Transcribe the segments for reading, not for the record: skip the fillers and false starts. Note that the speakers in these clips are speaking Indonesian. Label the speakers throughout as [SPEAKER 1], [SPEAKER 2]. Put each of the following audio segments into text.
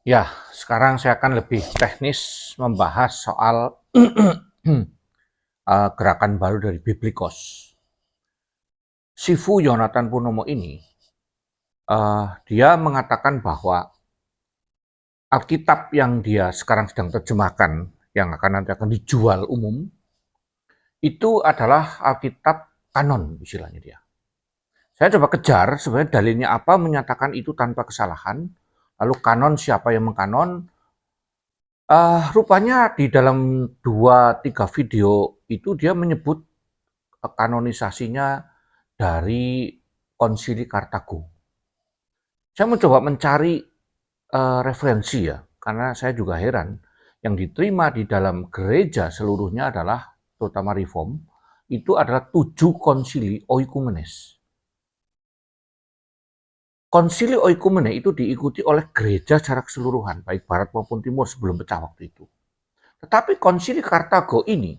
[SPEAKER 1] Ya, sekarang saya akan lebih teknis membahas soal gerakan baru dari Biblikos. Sifu Yonatan Purnomo ini, dia mengatakan bahwa Alkitab yang dia sekarang sedang terjemahkan, yang nanti akan dijual umum, itu adalah Alkitab kanon istilahnya dia. Saya coba kejar sebenarnya dalilnya apa menyatakan itu tanpa kesalahan, lalu kanon siapa yang mengkanon. Rupanya di dalam 2-3 video itu dia menyebut kanonisasinya dari Konsili Kartago. Saya mencoba mencari referensi ya, karena saya juga heran. Yang diterima di dalam gereja seluruhnya adalah, terutama Reform, itu adalah 7 konsili oikumenes. Konsili oikumene itu diikuti oleh gereja secara keseluruhan, baik barat maupun timur sebelum pecah waktu itu. Tetapi konsili Kartago ini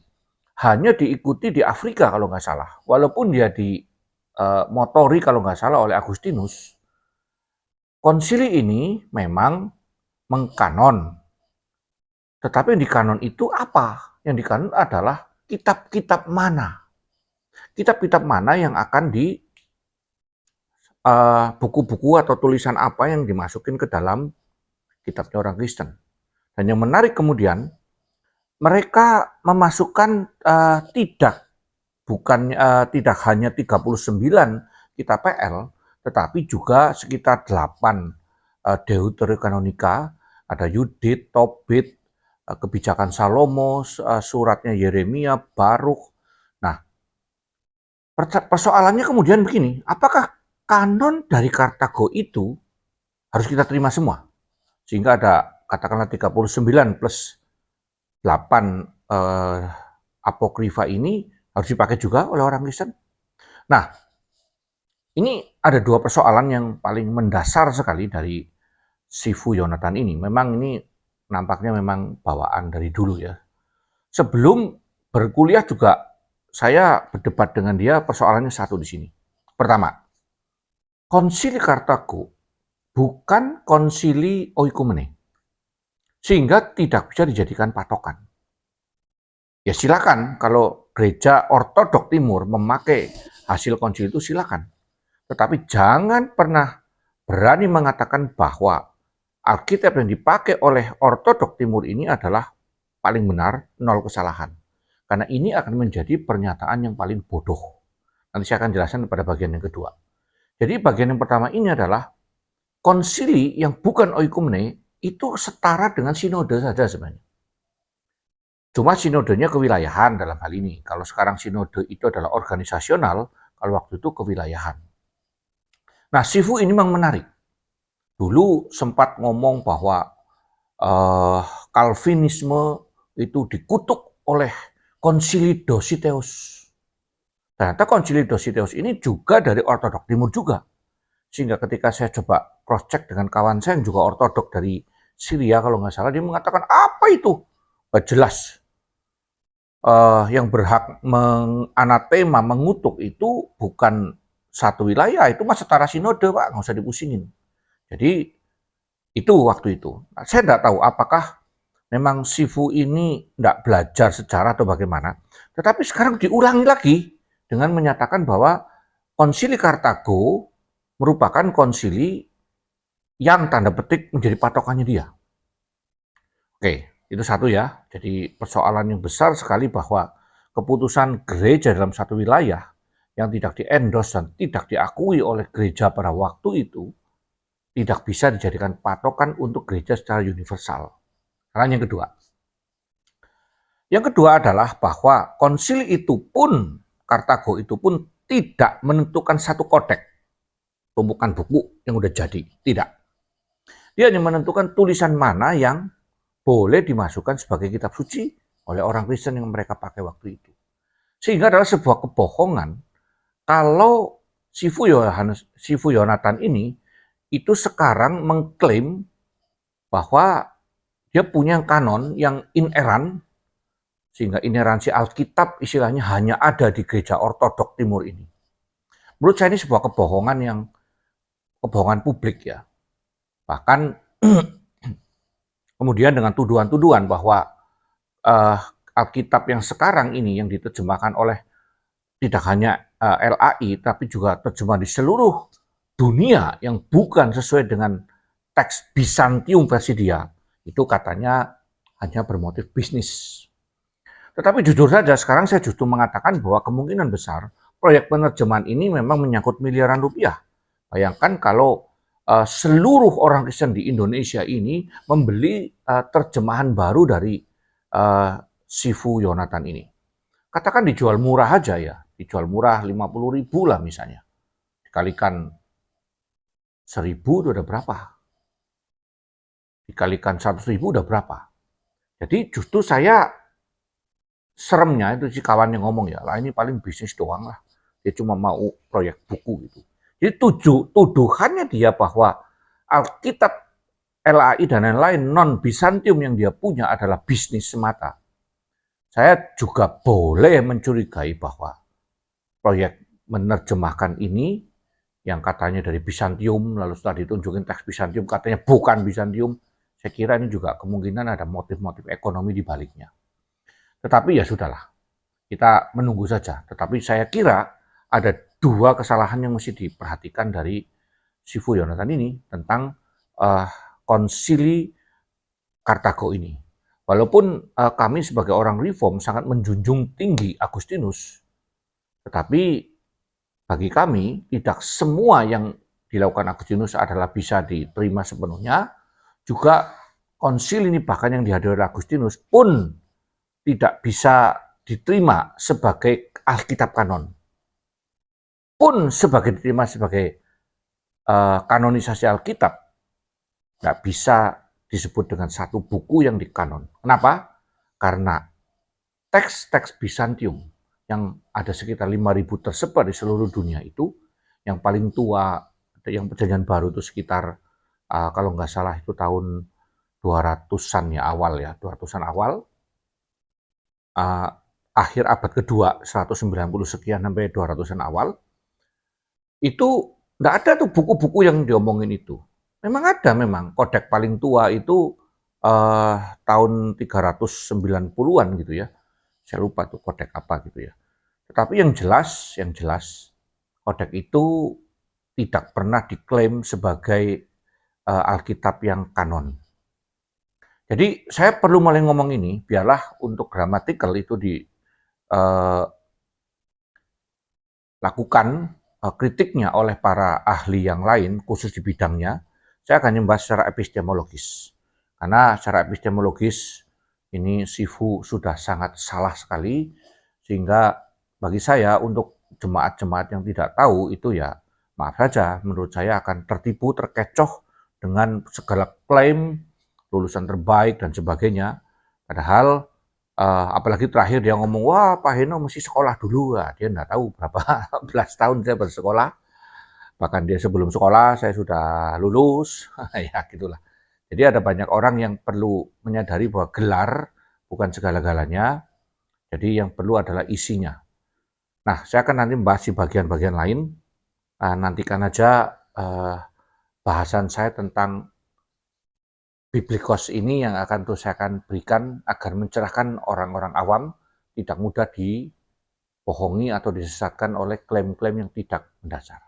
[SPEAKER 1] hanya diikuti di Afrika kalau nggak salah. Walaupun dia dimotori kalau nggak salah oleh Agustinus, konsili ini memang mengkanon. Tetapi yang dikanon itu apa? Yang dikanon adalah kitab-kitab mana? Kitab-kitab mana yang akan buku-buku atau tulisan apa yang dimasukin ke dalam kitabnya orang Kristen. Dan yang menarik kemudian, mereka memasukkan tidak hanya 39 kitab PL, tetapi juga sekitar 8 Deuterokanonika, ada Yudit, Tobit, kebijakan Salomo, suratnya Yeremia, Baruk. Nah, persoalannya kemudian begini, apakah kanon dari Kartago itu harus kita terima semua? Sehingga ada katakanlah 39 plus 8 apokrifa ini harus dipakai juga oleh orang Kristen. Nah, ini ada 2 persoalan yang paling mendasar sekali dari Sifu Yonatan ini. Memang ini nampaknya memang bawaan dari dulu ya. Sebelum berkuliah juga saya berdebat dengan dia, persoalannya satu di sini. Pertama, konsili Kartago bukan konsili oikumene, sehingga tidak bisa dijadikan patokan. Ya silakan kalau gereja ortodok timur memakai hasil konsili itu silakan. Tetapi jangan pernah berani mengatakan bahwa Alkitab yang dipakai oleh ortodok timur ini adalah paling benar, nol kesalahan. Karena ini akan menjadi pernyataan yang paling bodoh. Nanti saya akan jelaskan pada bagian yang kedua. Jadi bagian yang pertama ini adalah konsili yang bukan oikumene itu setara dengan sinode saja sebenarnya. Cuma sinodenya kewilayahan dalam hal ini. Kalau sekarang sinode itu adalah organisasional, kalau waktu itu kewilayahan. Nah, Sifu ini memang menarik. Dulu sempat ngomong bahwa Calvinisme itu dikutuk oleh Konsili Dositeus. Ternyata Konsili Dositeus ini juga dari ortodok timur juga. Sehingga ketika saya coba cross check dengan kawan saya yang juga ortodok dari Syria kalau nggak salah, dia mengatakan apa itu? Gak jelas. Yang berhak menganatema, mengutuk itu bukan satu wilayah, itu mah setara sinode Pak, nggak usah dipusingin. Jadi itu waktu itu. Nah, saya tidak tahu apakah memang Sifu ini tidak belajar sejarah atau bagaimana. Tetapi sekarang diulangi lagi dengan menyatakan bahwa konsili Kartago merupakan konsili yang tanda petik menjadi patokannya dia. Oke, itu satu ya. Jadi persoalan yang besar sekali bahwa keputusan gereja dalam satu wilayah yang tidak diendos dan tidak diakui oleh gereja pada waktu itu tidak bisa dijadikan patokan untuk gereja secara universal. Karena yang kedua. Yang kedua adalah bahwa konsili itu pun, Kartago itu pun tidak menentukan satu kodeks, tumpukan buku yang udah jadi. Tidak. Dia hanya menentukan tulisan mana yang boleh dimasukkan sebagai kitab suci oleh orang Kristen yang mereka pakai waktu itu. Sehingga adalah sebuah kebohongan kalau Sifu Yonatan ini itu sekarang mengklaim bahwa dia punya kanon yang ineran, sehingga ineransi Alkitab istilahnya hanya ada di gereja ortodok timur ini. Menurut saya ini sebuah kebohongan publik ya. Bahkan Kemudian dengan tuduhan-tuduhan bahwa Alkitab yang sekarang ini yang diterjemahkan oleh tidak hanya LAI, tapi juga terjemah di seluruh dunia yang bukan sesuai dengan teks Bizantium versi dia, itu katanya hanya bermotif bisnis. Tetapi jujur saja, sekarang saya justru mengatakan bahwa kemungkinan besar proyek penerjemahan ini memang menyangkut miliaran rupiah. Bayangkan kalau seluruh orang Kristen di Indonesia ini membeli terjemahan baru dari Sifu Yonatan ini. Katakan dijual murah aja ya, dijual murah 50.000 lah misalnya. Dikalikan 1.000 itu udah berapa? Dikalikan 100.000 udah berapa? Jadi justru saya seremnya itu si kawan yang ngomong ya, lah ini paling bisnis doang lah. Dia cuma mau proyek buku gitu. Jadi tuduhannya dia bahwa Alkitab, LAI dan lain-lain non-Bizantium yang dia punya adalah bisnis semata. Saya juga boleh mencurigai bahwa proyek menerjemahkan ini yang katanya dari Bizantium, lalu setelah ditunjukin teks Bizantium katanya bukan Bizantium, saya kira ini juga kemungkinan ada motif-motif ekonomi di baliknya. Tetapi ya sudahlah, kita menunggu saja. Tetapi saya kira ada dua kesalahan yang mesti diperhatikan dari Sifu Yonatan ini tentang konsili Kartago ini. Walaupun kami sebagai orang Reform sangat menjunjung tinggi Agustinus, tetapi bagi kami tidak semua yang dilakukan Agustinus adalah bisa diterima sepenuhnya. Juga konsil ini bahkan yang dihadiri oleh Agustinus pun tidak bisa diterima sebagai Alkitab kanon. Pun diterima sebagai kanonisasi Alkitab, nggak bisa disebut dengan satu buku yang dikanon. Kenapa? Karena teks-teks Bizantium yang ada sekitar 5.000 tersebar di seluruh dunia itu, yang paling tua, yang perjanjian baru itu sekitar, kalau nggak salah itu tahun 200-an ya awal ya, 200-an awal, akhir abad kedua, 190 sekian sampai 200-an awal, itu nggak ada tuh buku-buku yang diomongin itu. Memang ada memang, kodek paling tua itu tahun 390-an gitu ya. Saya lupa tuh kodek apa gitu ya. Tetapi yang jelas kodek itu tidak pernah diklaim sebagai Alkitab yang kanon. Jadi saya perlu mulai ngomong ini, biarlah untuk gramatikal itu dilakukan kritiknya oleh para ahli yang lain, khusus di bidangnya. Saya akan membahas secara epistemologis. Karena secara epistemologis ini Sifu sudah sangat salah sekali, sehingga bagi saya untuk jemaat-jemaat yang tidak tahu itu ya maaf saja, menurut saya akan tertipu, terkecoh dengan segala klaim lulusan terbaik dan sebagainya. Padahal apalagi terakhir dia ngomong, wah Pak Heno mesti sekolah dulu. Wah, dia nggak tahu berapa belas tahun saya bersekolah. Bahkan dia sebelum sekolah saya sudah lulus. Ya gitulah. Jadi ada banyak orang yang perlu menyadari bahwa gelar bukan segala-galanya. Jadi yang perlu adalah isinya. Nah, saya akan nanti membahas di bagian-bagian lain. Nantikan aja bahasan saya tentang Biblikos ini yang akan terus saya akan berikan agar mencerahkan orang-orang awam, tidak mudah dibohongi atau disesatkan oleh klaim-klaim yang tidak mendasar.